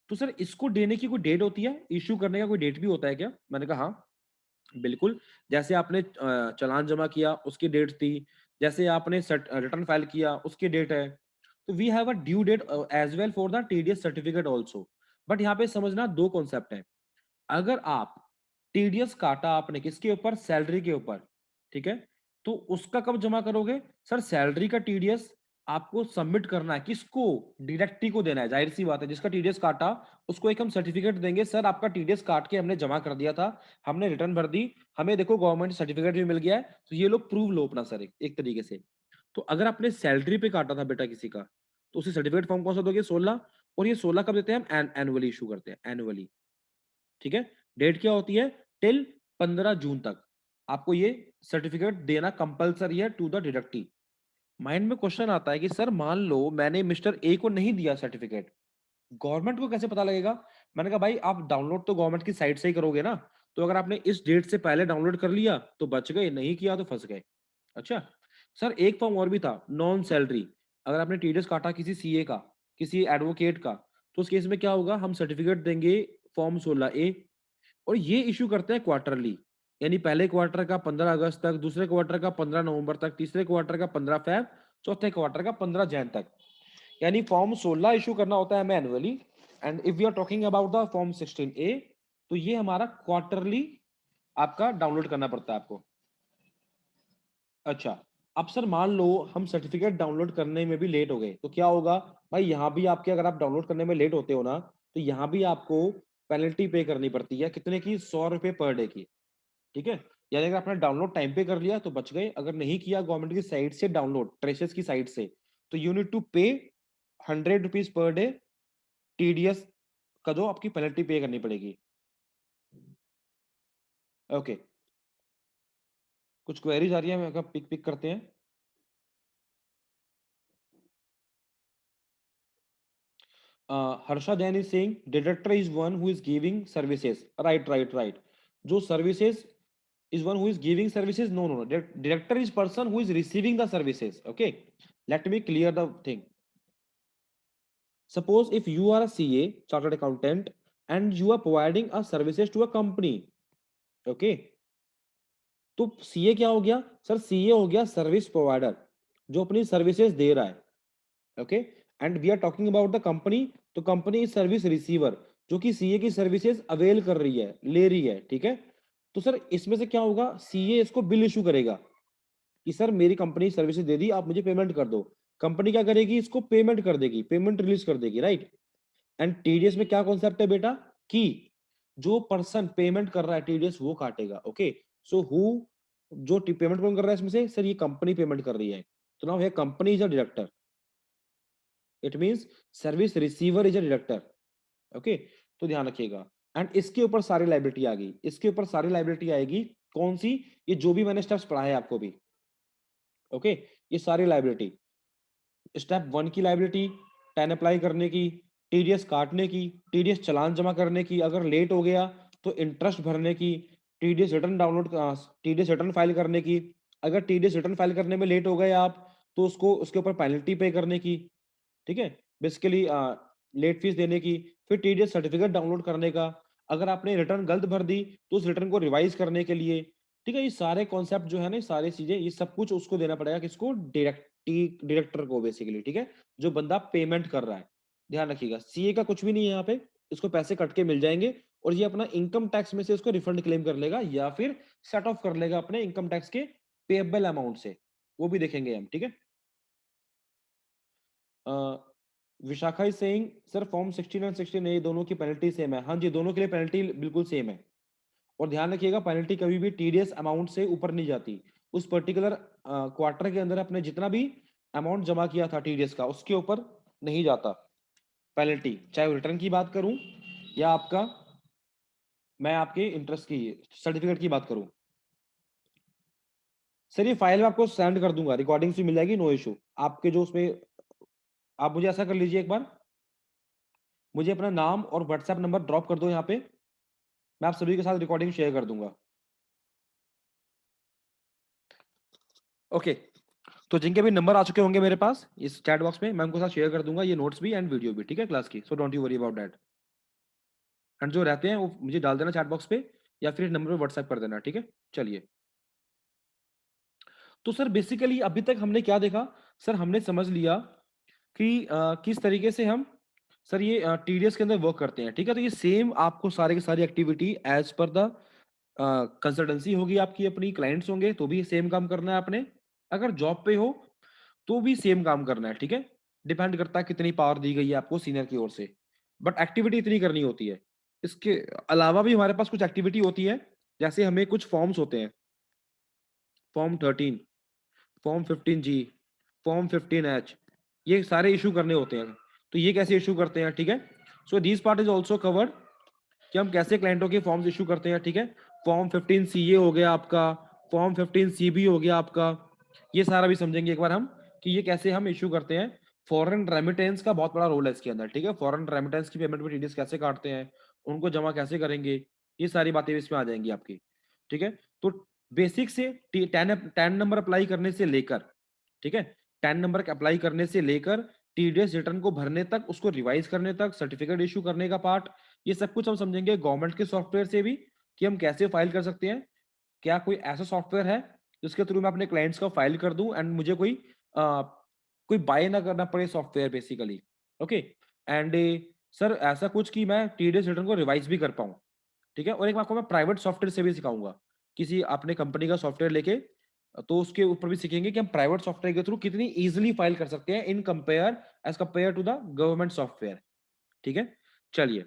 तो सर इसको देने की कोई डेट होती है, इश्यू करने का कोई डेट भी होता है क्या, मैंने कहा हाँ बिल्कुल। जैसे आपने चालान जमा किया उसकी डेट थी, जैसे आपने रिटर्न फाइल किया उसकी डेट है, तो we have a due date as well for the TDS certificate also. But यहाँ पे समझना दो कॉन्सेप्ट है, अगर आप टीडीएस काटा आपने किसके ऊपर, सैलरी के ऊपर, ठीक है, तो उसका कब जमा करोगे, सर सैलरी का टीडीएस आपको सबमिट करना है किसको, डायरेक्टली को देना है, जाहिर सी बात है, जिसका टीडीएस काटा उसको एक हम सर्टिफिकेट देंगे, सर आपका टीडीएस काट के हमने जमा कर दिया था, हमने रिटर्न भर दी, हमें देखो गवर्नमेंट सर्टिफिकेट भी मिल गया है, तो ये लोग प्रूव लो अपना सर, एक तरीके से। तो अगर आपने सैलरी पे काटा था बेटा किसी का, तो उसे सर्टिफिकेट फॉर्म कौन सा दोगे, 16। और ये 16 कब देते हैं हम, एनुअली इशू करते हैं, एनुअली। ठीक है, डेट क्या होती है, टिल 15 जून तक आपको ये सर्टिफिकेट देना कंपलसरी है टू द डिडक्टी। माइंड में क्वेश्चन आता है कि सर मान लो मैंने मिस्टर ए को नहीं दिया सर्टिफिकेट, गवर्नमेंट को कैसे पता लगेगा। मैंने कहा भाई आप डाउनलोड तो गवर्नमेंट की साइट से ही करोगे ना, तो अगर आपने इस डेट से पहले डाउनलोड कर लिया तो बच गए, नहीं किया तो फंस गए। अच्छा सर, एक फॉर्म और भी था, नॉन सैलरी। अगर आपने टीडीएस काटा किसी सीए का, किसी एडवोकेट का, तो उस केस में क्या होगा, हम सर्टिफिकेट देंगे फॉर्म 16A, और ये इशू करते हैं क्वार्टरली, यानी पहले क्वार्टर का 15 अगस्त तक, दूसरे क्वार्टर का 15 नवंबर तक, तीसरे क्वार्टर का 15 फेब, चौथे क्वार्टर का 15 जैन तक। यानी फॉर्म 16 इशू करना होता है हमें annually, and if we are talking about the form 16A, तो ये हमारा क्वार्टरली आपका डाउनलोड करना पड़ता है आपको। अच्छा, अब सर मान लो हम सर्टिफिकेट डाउनलोड करने में भी लेट हो गए तो क्या होगा, भाई यहाँ भी आपके, अगर आप डाउनलोड करने में लेट होते हो ना, तो यहाँ भी आपको पेनल्टी पे करनी पड़ती है, कितने की, 100 रुपए पर डे की। ठीक है, यानी अगर आपने डाउनलोड टाइम पे कर लिया तो बच गए, अगर नहीं किया गवर्नमेंट की साइट से डाउनलोड, ट्रेसेस की साइट से, तो यू नीड टू पे 100 रुपीज पर डे, टीडीएस का जो आपकी पेनल्टी पे करनी पड़ेगी। ओके, कुछ क्वेरीज आ रही है, मैं पिक पिक करते हैं। Harsha Jain is saying director is one who is giving services, right right right, जो services is one who is giving services, no, director is person who is receiving the services. Okay, let me clear the thing. Suppose if you are a CA, chartered accountant, and you are providing a services to a company, okay, तो CA क्या हो गया sir, CA हो गया service provider, जो अपनी services दे रहा है। Okay, and we are talking about the company, तो कंपनी इज सर्विस रिसीवर, जो कि सीए की सर्विसेज अवेल कर रही है, ले रही है। ठीक है, तो सर इसमें से क्या होगा, सीए इसको बिल इशू करेगा कि सर मेरी कंपनी सर्विसेज दे दी, आप मुझे पेमेंट कर दो। कंपनी क्या करेगी, इसको पेमेंट कर देगी, पेमेंट रिलीज कर देगी, राइट। एंड टीडीएस में क्या कॉन्सेप्ट है बेटा, कि जो पर्सन पेमेंट कर रहा है टीडीएस वो काटेगा। ओके, सो हु, जो पेमेंट कौन कर रहा है इसमें से? सर ये कंपनी पेमेंट कर रही है, तो नाउ है company is a deductor, it means service receiver is a deductor. Okay, तो ध्यान रखिएगा। एंड इसके ऊपर सारी लाइबिलिटी आ गई, इसके ऊपर सारी लाइबिलिटी आएगी कौन सी? ये जो भी मैंने स्टेप्स पढ़ाए आपको भी। ओके, ये सारी लाइबिलिटी, स्टेप 1 की लाइबिलिटी 10 अप्लाई करने की, टीडीएस काटने की, टीडीएस चालान जमा करने की, अगर लेट हो गया तो इंटरेस्ट भरने की, TDS return download, TDS return file करने की, अगर टीडीएस रिटर्न फाइल करने में लेट हो गए आप तो उसको उसके ऊपर पेनल्टी पे करने की, ठीक है, बेसिकली लेट फीस देने की, फिर टीडीएस सर्टिफिकेट डाउनलोड करने का, अगर आपने रिटर्न गलत भर दी तो उस रिटर्न को रिवाइज करने के लिए, ठीक है, ये सारे कॉन्सेप्ट जो है ना, ये सारी चीजें, ये सब कुछ उसको देना पड़ेगा, किसको? डायरेक्टर को बेसिकली, ठीक है, जो बंदा पेमेंट कर रहा है। ध्यान रखिएगा, सीए का कुछ भी नहीं है यहाँ पे, इसको पैसे कट के मिल जाएंगे और ये अपना इनकम टैक्स में से उसको रिफंड क्लेम कर लेगा या फिर सेट ऑफ कर लेगा अपने इनकम टैक्स के पेएबल अमाउंट से, वो भी देखेंगे हम, ठीक है। Vishakha is saying sir form 16 और 16A दोनों की पेनल्टी सेम है। हाँ जी, दोनों के लिए पेनल्टी बिल्कुल सेम है। और ध्यान रखिएगा, पेनल्टी कभी भी टीडीएस अमाउंट से ऊपर नहीं जाती। उस पर्टिकुलर क्वार्टर के अंदर अपने जितना भी अमाउंट जमा किया था टीडीएस का, उसके ऊपर नहीं जाता पेनल्टी, चाहे रिटर्न की बात करूं या आपका, मैं आपके इंटरेस्ट की सर्टिफिकेट की बात करूं। सर ये फाइल मैं आपको सेंड कर दूंगा, रिकॉर्डिंग्स भी मिल जाएगी, नो इशू। आपके जो उसमें, आप मुझे ऐसा कर लीजिए, एक बार मुझे अपना नाम और व्हाट्सएप नंबर ड्रॉप कर दो यहाँ पे, मैं आप सभी के साथ रिकॉर्डिंग शेयर कर दूंगा। ओके, तो जिनके भी नंबर आ चुके होंगे मेरे पास इस चैट बॉक्स में, मैं उनको साथ शेयर कर दूंगा ये नोट्स भी एंड वीडियो भी, ठीक है, क्लास की। So don't you worry about that. And जो रहते हैं वो मुझे डाल देना चैट बॉक्स पे या फिर नंबर पे व्हाट्सएप कर देना, ठीक है। चलिए, तो सर बेसिकली अभी तक हमने क्या देखा? सर हमने समझ लिया कि किस तरीके से हम, सर ये टीडीएस के अंदर वर्क करते हैं, ठीक है। तो ये सेम आपको सारे की सारी activity as per the consultancy होगी आपकी, अपनी क्लाइंट्स होंगे तो भी सेम काम करना है आपने, अगर जॉब पे हो तो भी सेम काम करना है, ठीक है। डिपेंड करता है कितनी पावर दी गई है आपको सीनियर की ओर से, बट एक्टिविटी इतनी करनी होती है। इसके अलावा भी हमारे पास कुछ एक्टिविटी होती है, जैसे हमें कुछ फॉर्म्स होते हैं, form 13, form 15G, form 15H, ये सारे इशू करने होते हैं। तो ये कैसे इशू करते हैं, ठीक है। So this part is also covered कि हम कैसे क्लाइंटों के फॉर्म्स इशू करते हैं, ठीक है। फॉर्म 15CA हो गया आपका, फॉर्म 15CB हो गया आपका, ये सारा भी समझेंगे एक बार हम कि ये कैसे हम इशू करते हैं। फॉरेन रेमिटेंस का बहुत बड़ा रोल है इसके अंदर, ठीक है। फॉरेन रेमिटेंस की पेमेंट में टीडीएस कैसे काटते हैं, उनको जमा कैसे करेंगे, ये सारी बातें इसमें आ जाएंगी आपकी, ठीक है। तो बेसिक से 10 नंबर अप्लाई करने से लेकर, ठीक है, 10 नंबर अप्लाई करने से लेकर टीडीएस रिटर्न को भरने तक, उसको रिवाइज करने तक, सर्टिफिकेट इशू करने का पार्ट, ये सब कुछ हम समझेंगे गवर्नमेंट के सॉफ्टवेयर से भी कि हम कैसे फाइल कर सकते हैं। क्या कोई ऐसा सॉफ्टवेयर है जिसके थ्रू मैं अपने क्लाइंट्स का फाइल कर दूं एंड मुझे कोई बाय ना करना पड़े software basically. Okay, and sir ऐसा कुछ कि मैं टीडीएस रिटर्न को रिवाइज भी कर पाऊं, ठीक है। और एक आपको मैं प्राइवेट सॉफ्टवेयर से भी सिखाऊंगा, किसी अपने कंपनी का सॉफ्टवेयर लेके, तो उसके ऊपर भी सीखेंगे कि हम प्राइवेट सॉफ्टवेयर के थ्रू कितनी इजीली फाइल कर सकते हैं in compare, as compare to the government software, ठीक है। चलिए,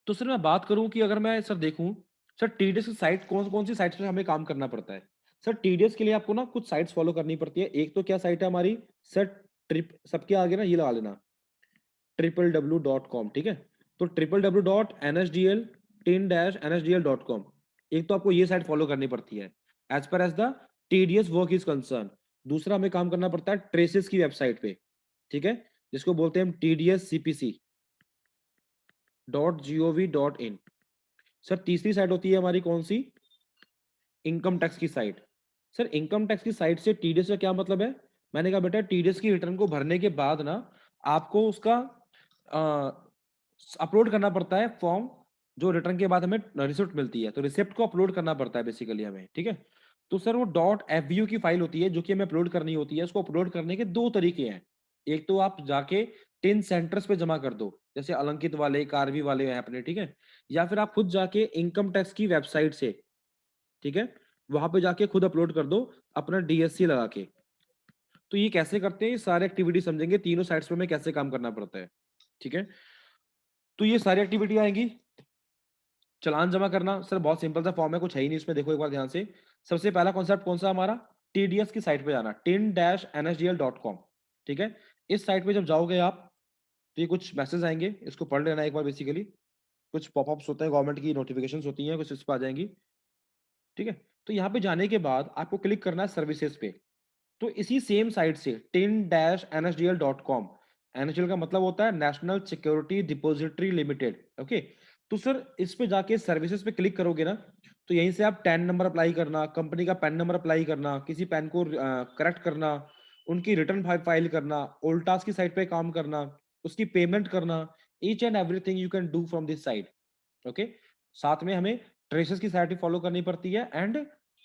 तो सर मैं बात करूं कि अगर मैं सर देखूं, सर टीडीएस की साइट कौन कौन सी साइट्स पे हमें काम करना पड़ता है। सर टीडीएस के लिए आपको ना कुछ साइट्स फॉलो करनी पड़ती है। एक तो क्या साइट है हमारी, सर ट्रिप सबके आगे ना ये लगा लेना, www.com, ठीक है। तो www.nsdl-nsdl.com, एक तो आपको ये साइट फॉलो करनी पड़ती है as per as the TDS work is concern. दूसरा हमें काम करना पड़ता है ट्रेसेस की वेबसाइट पे, ठीक है, जिसको बोलते हैं हम tdscpc.gov.in। सर तीसरी साइट होती है हमारी कौन सी, इनकम टैक्स की साइट। सर इनकम टैक्स की साइट से टीडीएस का क्या मतलब है? मैंने कहा बेटा टीडीएस की रिटर्न को भरने के बाद ना आपको उसका अपलोड करना पड़ता है फॉर्म, जो रिटर्न के बाद हमें रिसिप्ट मिलती है, तो रिसिप्ट को अपलोड करना पड़ता है बेसिकली हमें, ठीक है। तो सर वो .fvu की फाइल होती है जो कि हमें अपलोड करनी होती है। उसको अपलोड करने के दो तरीके हैं, एक तो आप जाके 10 सेंटर्स पे जमा कर दो, जैसे अलंकित वाले, कार्वी वाले हैं अपने, ठीक है, या फिर आप खुद जाके इनकम टैक्स की वेबसाइट से, ठीक है, वहां पे जाके खुद अपलोड कर दो अपना डीएससी लगा के। तो ये कैसे करते हैं, ये सारे एक्टिविटी समझेंगे, तीनों साइट्स पे हमें कैसे काम करना पड़ता है, ठीक है। तो ये सारी एक्टिविटी आएंगी। चालान जमा करना सर बहुत सिंपल सा फॉर्म है, कुछ है ही नहीं इसमें, देखो एक बार ध्यान से। सबसे पहला कॉन्सेप्ट कौन सा हमारा, टीडीएस की साइट पे जाना, tin-nsdl.com। ठीक है, इस साइट पे जब जाओगे आप, तो ये कुछ मैसेज आएंगे, इसको पढ़ लेना एक बार बेसिकली। कुछ पॉपअप्स होते हैं, गवर्नमेंट की नोटिफिकेशंस होती हैं, कुछ इस पर आ जाएंगी। ठीक है, तो यहाँ पे जाने के बाद आपको क्लिक करना है सर्विसेज पे। तो इसी सेम साइट से tin-nsdl.com, एनएसडीएल का मतलब होता है national security depository limited. Okay, तो सर इस पे जाके सर्विसेज पे क्लिक करोगे ना, तो यहीं से आप टैन नंबर अप्लाई करना, कंपनी का पैन नंबर अप्लाई करना, किसी पैन को करेक्ट करना, उनकी रिटर्न फाइल करना, ओल्टास की साइट पे काम करना, उसकी पेमेंट करना, each and everything you can do from this site. Okay, साथ में हमें ट्रेसेस की साइट भी फॉलो करनी पड़ती है, एंड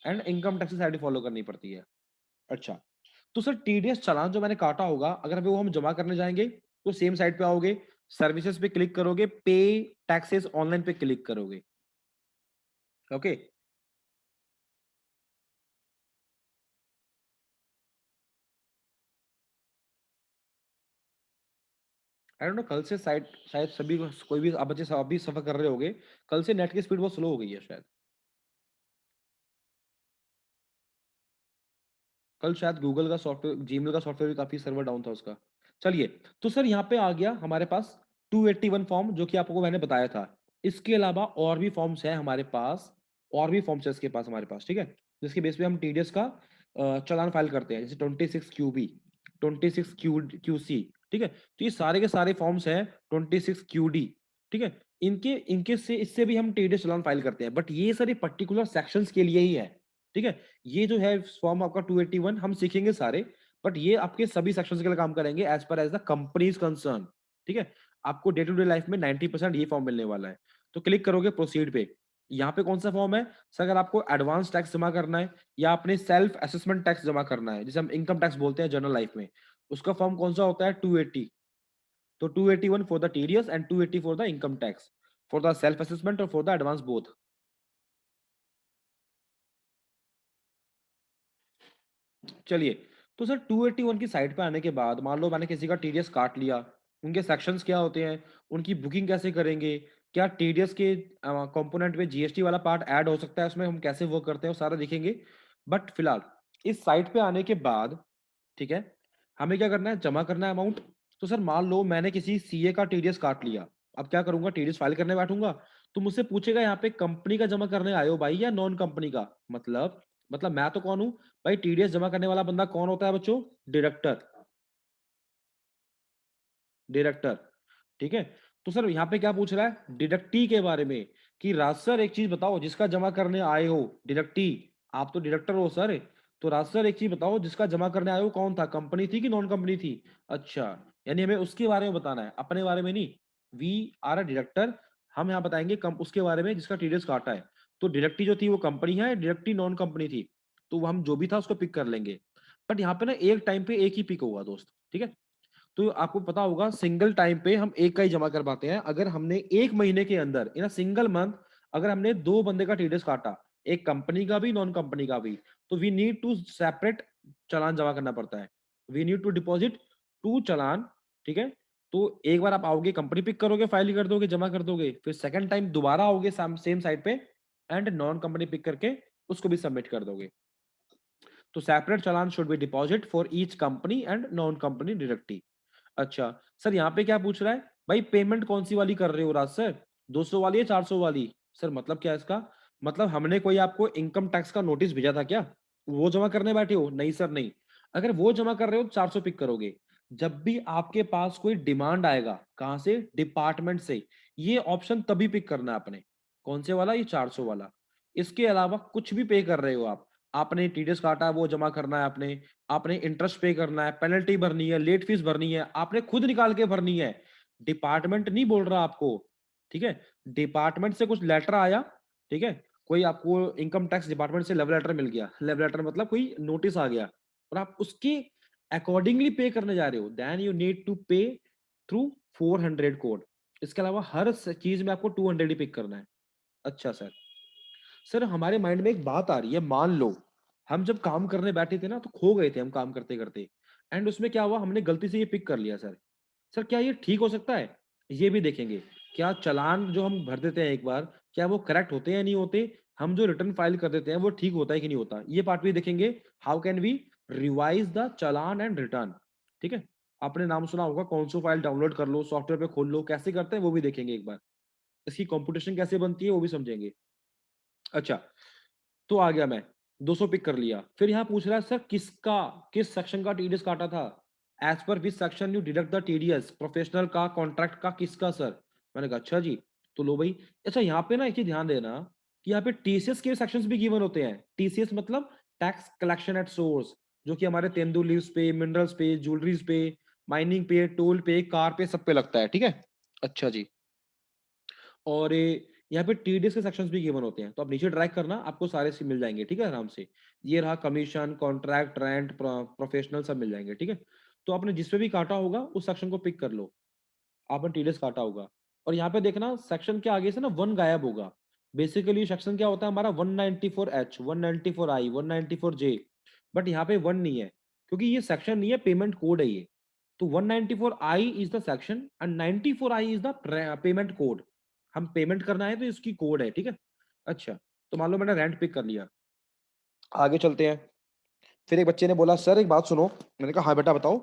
इनकम टैक्स की साइट भी फॉलो करनी पड़ती है। अच्छा, तो सर टीडीएस चालान जो मैंने काटा होगा, अगर वो हम जमा करने जाएंगे, तो सेम साइट पे आओगे, सर्विसेज पे क्लिक करोगे, पे टैक्सेस ऑनलाइन पे क्लिक करोगे। ओके, आई डोंट नो, कल से साइट शायद सभी कोई भी आप बच्चे अभी सफर कर रहे होगे, कल से नेट की स्पीड बहुत स्लो हो गई है शायद। कल शायद गूगल का सॉफ्टवेयर, जीमेल का सॉफ्टवेयर भी काफी सर्वर डाउन था उसका। चलिए, तो सर यहाँ पे आ गया हमारे पास 281 फॉर्म, जो कि आपको मैंने बताया था। इसके अलावा और भी फॉर्म्स है हमारे पास, और भी फॉर्म्स है इसके पास हमारे पास, ठीक है, जिसके बेस पे हम टीडीएस का चालान फाइल करते हैं, जैसे 26 QB, 26 QC। ठीक है, तो ये सारे के सारे फॉर्म्स हैं, 26 QD। ठीक है, इनके इनके से इससे भी हम टीडीएस चालान फाइल करते हैं, बट ये सारे पर्टिकुलर सेक्शंस के लिए ही है। ठीक है, ये जो है फॉर्म आपका 281 हम सीखेंगे सारे, बट ये आपके सभी सेक्शंस के लिए काम करेंगे as per as the company is concern. ठीक है, आपको डे टू डे लाइफ में 90% ये फॉर्म मिलने वाला है। तो क्लिक करोगे प्रोसीड पे, यहाँ पे कौन सा फॉर्म है सर, अगर आपको एडवांस टैक्स जमा करना है, या अपने सेल्फ असेसमेंट टैक्स जमा करना है, जिसे हम इनकम टैक्स बोलते हैं जनरल लाइफ में, उसका फॉर्म कौन सा होता है, 280। तो 281 for the TDS and 280 for the income tax, for the self assessment और फॉर द एडवांस बोथ। चलिए, तो सर 281 की साइट पे आने के बाद मान लो मैंने किसी का टीडीएस काट लिया, उनके सेक्शंस क्या होते हैं, उनकी बुकिंग कैसे करेंगे, क्या टीडीएस के कंपोनेंट में जीएसटी वाला पार्ट ऐड हो सकता है उसमें, हम कैसे वर्क करते हैं, वो सारा दिखेंगे। बट फिलहाल इस साइट पे आने के बाद, ठीक है, हमें क्या करना है, जमा करना है अमाउंट। तो सर मान लो मैंने किसी सीए का टीडीएस काट लिया, अब क्या करूंगा, टीडीएस फाइल करने बैठूंगा, तो मुझसे पूछेगा यहाँ पे कंपनी का जमा करने आए हो भाई या नॉन कंपनी का, मतलब मैं तो कौन हूँ भाई, टीडीएस जमा करने वाला बंदा कौन होता है बच्चों, डायरेक्टर। डायरेक्टर, ठीक है, तो सर यहाँ पे क्या पूछ रहा है, डिडक्टी के बारे में, कि राज सर एक चीज बताओ, जिसका जमा करने आए हो, डिडक्टी, आप तो डायरेक्टर हो सर, तो राज सर एक चीज बताओ, जिसका जमा करने आए हो कौन था, कंपनी थी कि नॉन कंपनी थी। अच्छा, यानी हमें उसके बारे में बताना है, अपने बारे में नहीं। वी आर अ डायरेक्टर, हम यहाँ बताएंगे कम उसके बारे में जिसका टीडीएस काटा है। तो डायरेक्टी जो थी वो कंपनी है, डायरेक्टी नॉन कंपनी थी, तो हम जो भी था उसको पिक कर लेंगे। बट यहाँ पे ना एक टाइम पे एक ही पिक होगा दोस्त, ठीक है। तो आपको पता होगा सिंगल टाइम पे हम एक का ही जमा कर पाते हैं, अगर हमने एक महीने के अंदर इन सिंगल मंथ, अगर हमने दो बंदे का टीडीएस काटा, एक कंपनी का भी नॉन कंपनी का भी, तो we need to separate challan जमा करना पड़ता है, we need to deposit to challan. ठीक है, तो एक बार आप आओगे, कंपनी पिक करोगे, फाइल कर दोगे, जमा कर दोगे, फिर सेकंड टाइम दोबारा आओगे सेम साइट पे, एंड नॉन कंपनी पिक करके उसको भी सबमिट कर दोगे। तो separate challan should be deposit for each company and non company directly. अच्छा, सर यहाँ पे क्या पूछ रहा है, भाई पेमेंट कौन सी वाली कर रहे हो राज सर, 200 वाली या 400 वाली। सर मतलब क्या है इसका, मतलब हमने कोई आपको इनकम टैक्स का नोटिस भेजा था क्या, वो जमा करने बैठे हो, नहीं सर नहीं। अगर वो जमा कर रहे हो 400 पिक करोगे। जब भी आपके पास कोई डिमांड आएगा, कहां से, डिपार्टमेंट से, ये ऑप्शन तभी पिक करना है आपने, कौन से वाला, ये 400 वाला। इसके अलावा कुछ भी पे कर रहे हो आप, आपने टीडीएस काटा वो जमा करना है आपने, आपने इंटरेस्ट पे करना है, पेनल्टी भरनी है, लेट फीस भरनी है, आपने खुद निकाल के भरनी है, डिपार्टमेंट नहीं बोल रहा आपको। ठीक है, डिपार्टमेंट से कुछ लेटर आया, ठीक है, कोई आपको इनकम टैक्स डिपार्टमेंट से लव लेटर मिल गया, लव लेटर मतलब कोई नोटिस आ गया, और आप उसके अकॉर्डिंगली पे करने जा रहे हो, देन यू नीड टू पे थ्रू 400 कोड। इसके अलावा हर चीज में आपको 200 ही पिक करना है। अच्छा सर, सर हमारे माइंड में एक बात आ रही है, मान लो हम जब काम करने बैठे थे ना, तो खो गए थे हम काम करते करते, एंड उसमें क्या हुआ, हमने गलती से ये पिक कर लिया सर। सर क्या ये ठीक हो सकता है, ये भी देखेंगे। क्या चालान जो हम भर देते हैं एक बार, क्या वो करेक्ट होते हैं या नहीं होते, हम जो रिटर्न फाइल कर देते हैं वो ठीक होता है कि नहीं होता, ये पार्ट भी देखेंगे। How can we revise the challan and return, ठीक है। आपने नाम सुना होगा, कौन सा फाइल डाउनलोड कर लो, सॉफ्टवेयर पे खोल लो, कैसे करते हैं वो भी देखेंगे एक बार। इसकी कंप्यूटेशन कैसे बनती है वो भी समझेंगे। अच्छा, तो आ गया मैं, 200 पिक कर लिया। फिर यहाँ पूछ रहा है सर किसका, किस सेक्शन का टीडीएस काटा था, as per which section you deduct the TDS, professional का, कॉन्ट्रैक्ट का, किसका सर। मैंने कहा अच्छा जी, तो लो भाई। अच्छा यहाँ पे ना एक चीज ध्यान देना कि यहाँ पे टीसीएस के सेक्शंस भी गिवन होते हैं। टीसीएस मतलब टैक्स कलेक्शन एट सोर्स, जो कि हमारे तेंदुल लीव्स पे, मिनरल्स पे, ज्वेलरीज पे, माइनिंग पे, टोल पे, कार पे, सब पे लगता है, ठीक है। अच्छा जी, और यहाँ पे टीडीएस के सेक्शंस भी गिवन होते हैं, तो आप नीचे ड्रैग करना, आपको सारे से मिल जाएंगे, ठीक है, आराम से। ये रहा कमीशन, कॉन्ट्रैक्ट, रेंट, प्रोफेशनल, सब मिल जाएंगे, ठीक है। तो आपने जिस पे भी काटा होगा उस सेक्शन को पिक कर लो, आपने टीडीएस काटा होगा। और यहाँ पे देखना सेक्शन के आगे से ना वन गायब होगा। बेसिकली सेक्शन क्या होता है हमारा, 194H, 194I, 194J, बट यहाँ पे वन नहीं है, क्योंकि ये सेक्शन नहीं है, पेमेंट कोड है ये। तो 194I is the section and 94I is the payment code. हम पेमेंट करना है तो इसकी कोड है, ठीक है। अच्छा, तो मान लो मैंने रेंट पिक कर लिया, आगे चलते हैं। फिर एक बच्चे ने बोला सर एक बात सुनो। मैंने कहा हाँ बेटा बताओ।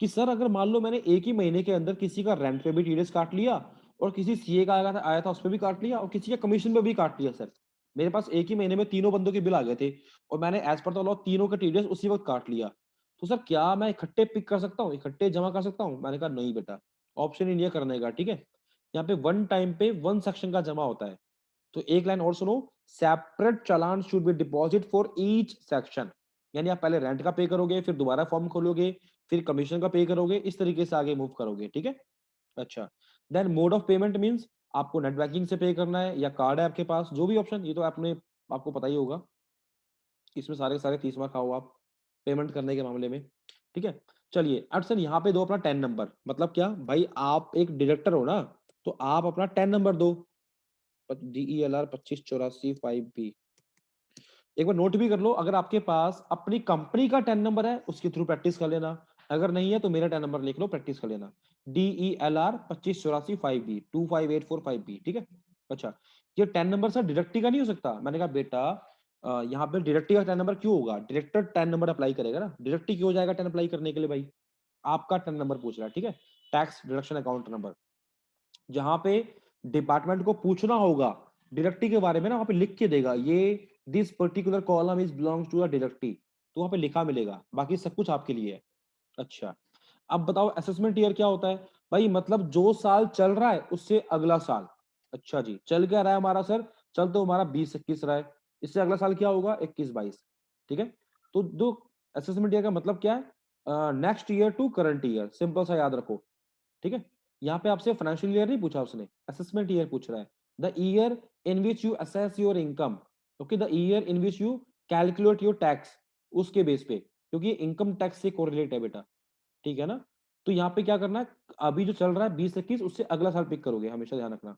कि सर अगर मान लो मैंने एक ही महीने के अंदर किसी का रेंट पे भी टीडीएस काट लिया, और किसी सीए का आया था उस पर भी काट लिया, और किसी का कमीशन पे भी काट लिया सर, मेरे पास एक ही महीने में तीनों बंदों के बिल आ गए थे, और मैंने एज पर द लॉ तीनों का टीडीएस उसी वक्त काट लिया, तो सर क्या मैं इकट्ठे पिक कर सकता हूँ, इकट्ठे जमा कर सकता हूँ। मैंने कहा नहीं बेटा, ऑप्शन ही नहीं है करने का, ठीक है। यहाँ पे वन टाइम पे वन सेक्शन का जमा होता है। तो एक लाइन और सुनो, separate challan should be deposit for each section. यानी आप पहले रेंट का पे करोगे, फिर दोबारा फॉर्म खोलोगे, फिर कमीशन का पे करोगे, इस तरीके से आगे मूव करोगे, ठीक है। अच्छा, then mode of payment means आपको नेट बैंकिंग से पे करना है या कार्ड है आपके पास, जो भी ऑप्शन, ये तो आपने, आपको पता ही होगा, इसमें सारे के सारे 30 मार्क खाओ आप पेमेंट करने के मामले में, ठीक है। चलिए अब सर यहाँ पे दो अपना 10 नंबर, मतलब क्या भाई, आप एक डायरेक्टर हो ना, तो आप अपना 10 नंबर दो, DELR 2584 5B। एक बार नोट भी कर लो, अगर आपके पास अपनी कंपनी का 10 नंबर है उसके थ्रू प्रैक्टिस कर लेना, अगर नहीं है तो मेरा 10 नंबर लिख लो, प्रैक्टिस कर लेना। DELR 2584 5B, 25845B, ठीक है। अच्छा, ये 10 नंबर सर डायरेक्टरी का नहीं हो सकता। मैंने कहा बेटा यहाँ पे डायरेक्टरी का 10 नंबर क्यों होगा, डायरेक्टर 10 नंबर अप्लाई करेगा ना, डायरेक्टरी क्यों हो जाएगा 10 अप्लाई करने के लिए भाई, आपका 10 नंबर पूछ रहा है, ठीक है। टैक्स डिडक्शन अकाउंट नंबर, जहां पे डिपार्टमेंट को पूछना होगा डायरेक्टरी के बारे में ना, वहां पे लिख के देगा ये, this particular column is belongs to a directory, तो वहां पे लिखा मिलेगा, बाकी सब कुछ आपके लिए है। अच्छा, अब बताओ असेसमेंट ईयर क्या होता है भाई, मतलब जो साल चल रहा है उससे अगला साल। अच्छा जी, चल क्या रहा है हमारा सर, चल तो हमारा 20-21 रहा है, इससे अगला साल क्या होगा 21-22, ठीक है। तो दो असेसमेंट ईयर का मतलब क्या है, next year to current year, simple सा याद रखो, ठीक है। यहाँ पे आपसे फाइनेंशियल ईयर नहीं पूछा उसने, असेसमेंट ईयर पूछ रहा है, the year in which you assess your income, okay, the year in which you calculate your tax, उसके बेस पे, क्योंकि इनकम टैक्स से कोरिलेट है बेटा, ठीक है ना। तो यहाँ पे क्या करना है, अभी जो चल रहा है 20-21, उससे अगला साल पिक करोगे, हमेशा ध्यान रखना।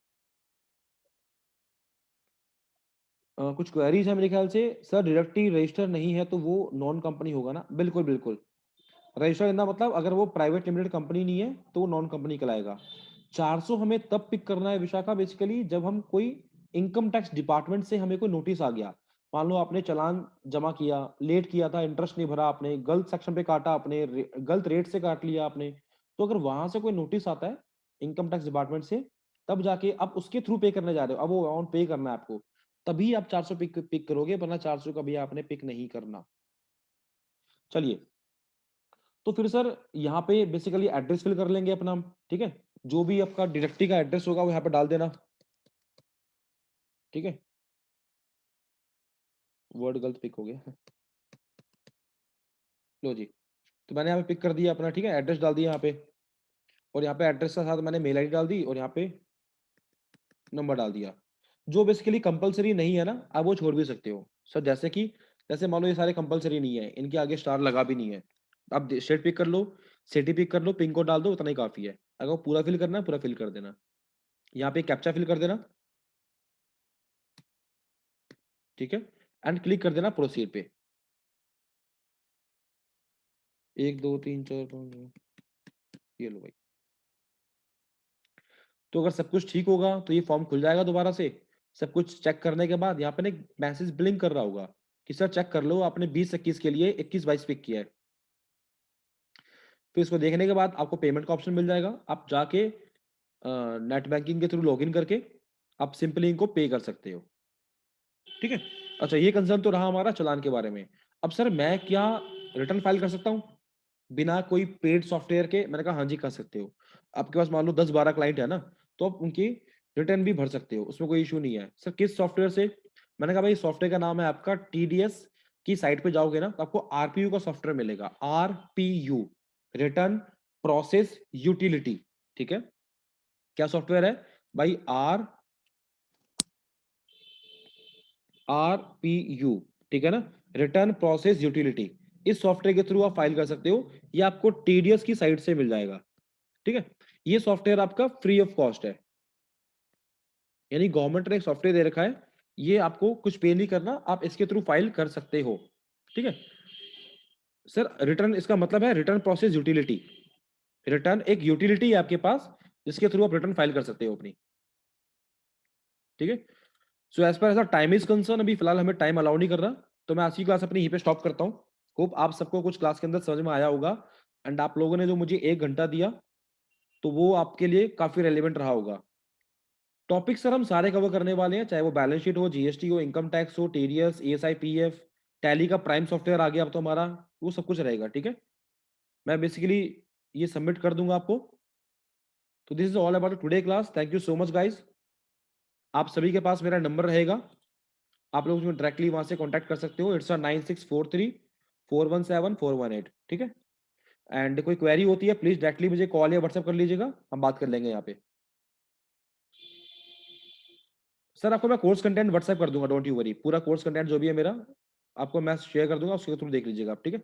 कुछ क्वेरीज है मेरे ख्याल से। सर डायरेक्टरी रजिस्टर नहीं है तो वो नॉन कंपनी होगा ना, बिल्कुल बिल्कुल। रजिस्टर इतना मतलब अगर वो प्राइवेट लिमिटेड कंपनी नहीं है तो वो नॉन कंपनी कहलाएगा। 400 हमें तब पिक करना है विशाखा, बेसिकली जब हम कोई इनकम टैक्स डिपार्टमेंट से हमें कोई नोटिस आ गया, मान लो आपने चालान जमा किया, लेट किया था, इंटरेस्ट नहीं भरा आपने, गलत सेक्शन पे काटा आपने, गलत रेट से काट लिया आपने, तो अगर वहां से कोई नोटिस आता है इनकम टैक्स डिपार्टमेंट से, तब जाके आप उसके थ्रू पे करने जा रहे हो, अब वो अमाउंट पे करना है आपको, तभी आप 400 पिक पिक करोगे, वरना 400 कभी आपने पिक नहीं करना। चलिए, तो फिर सर यहाँ पे बेसिकली एड्रेस फिल कर लेंगे अपना, ठीक है। जो भी आपका डायरेक्टरी का एड्रेस होगा वो यहाँ पे डाल देना, ठीक है। वर्ड गलत पिक हो गया, लो जी। तो मैंने यहाँ पे पिक कर दिया अपना, ठीक है, एड्रेस डाल दिया यहाँ पे, और यहाँ पे एड्रेस के साथ मैंने मेल आईडी डाल दी, और यहाँ पे नंबर डाल दिया। जो बेसिकली कंपलसरी नहीं है ना, आप वो छोड़ भी सकते हो सर, जैसे कि जैसे मान लो ये सारे कंपलसरी नहीं है, इनके आगे स्टार लगा भी नहीं है, आप स्टेट पिक कर लो, सिटी पिक कर लो, पिन कोड डाल दो, उतना ही काफी है। अगर वो पूरा फिल करना है पूरा फिल कर देना, यहाँ पे कैप्चा फिल कर देना, ठीक है, एंड क्लिक कर देना प्रोसीड पे। 1 2 3 4 5, ये लो भाई। तो अगर सब कुछ ठीक होगा तो ये फॉर्म खुल जाएगा दोबारा से, सब कुछ चेक करने के बाद यहाँ पे ना एक मैसेज ब्लिंक कर रहा होगा कि सर चेक कर लो, आपने 20-21 के लिए 21-22 पिक किया है। फिर इसको देखने के बाद आपको पेमेंट का ऑप्शन मिल जाएगा। आप जाके नेट बैंकिंग के थ्रू लॉगिन करके आप सिंपली इनको पे कर सकते हो। ठीक है? अच्छा, ये कंसर्न तो रहा हमारा चालान के बारे में। अब सर मैं क्या रिटर्न फाइल कर सकता हूँ? बिना कोई पेड सॉफ्टवेयर के? मैंने कहा हाँ जी, कर सकते हो। आपके पास मान लो 10-12 क्लाइंट है ना, तो आप उनकी रिटर्न भी भर सकते हो, उसमें कोई इश्यू नहीं है। सर किस सॉफ्टवेयर से? मैंने कहा भाई सॉफ्टवेयर का नाम है आपका टीडीएस। की साइट पे जाओगे ना तो आपको आरपीयू का सॉफ्टवेयर मिलेगा। आरपीयू, रिटर्न प्रोसेस यूटिलिटी। ठीक है? क्या सॉफ्टवेयर है भाई? आरपीयू, ठीक है ना? Return process utility. इस सॉफ्टवेयर के थ्रू आप फाइल कर सकते हो। ये आपको टीडीएस की साइट से मिल जाएगा। ठीक है? ये सॉफ्टवेयर आपका फ्री ऑफ कॉस्ट है, यानी गवर्नमेंट ने एक सॉफ्टवेयर दे रखा है, ये आपको कुछ पे नहीं करना, आप इसके थ्रू फाइल कर सकते हो। ठीक है? सर रिटर्न इसका मतलब है रिटर्न प्रोसेस यूटिलिटी। रिटर्न एक यूटिलिटी है आपके पास जिसके थ्रू आप रिटर्न फाइल कर सकते हो अपनी। ठीक है? सो एज पर ऐसा टाइम इज कंसर्न, अभी फिलहाल हमें टाइम अलाउ नहीं कर रहा, तो मैं आज की क्लास अपनी यहीं पे स्टॉप करता हूँ। होप आप सबको कुछ क्लास के अंदर समझ में आया होगा, एंड आप लोगों ने जो मुझे 1 घंटा दिया तो वो आपके लिए काफी रेलिवेंट रहा होगा। टॉपिक सर हम सारे कवर करने वाले हैं, चाहे वो बैलेंस शीट हो, जीएसटी हो, इनकम टैक्स हो, टीडीएस, ईएसआई, पीएफ, टैली का प्राइम सॉफ्टवेयर आ गया अब तो हमारा, वो सब कुछ रहेगा। ठीक है? मैं बेसिकली ये सबमिट कर दूंगा आपको। तो this is all about today class. Thank you so much guys. आप सभी के पास मेरा नंबर रहेगा, आप लोग उसमें डायरेक्टली वहां से कांटेक्ट कर सकते हो। इट्स 9643417418। ठीक है? एंड कोई क्वेरी होती है प्लीज डायरेक्टली मुझे कॉल या व्हाट्सएप कर लीजिएगा, हम बात कर लेंगे यहाँ पे। सर आपको मैं कोर्स कंटेंट व्हाट्सएप कर दूंगा, डोंट यू वरी। पूरा कोर्स कंटेंट जो भी है मेरा आपको मैं शेयर कर दूंगा, उसके थ्रू देख लीजिएगा आप। ठीक है?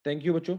थैंक यू बच्चों।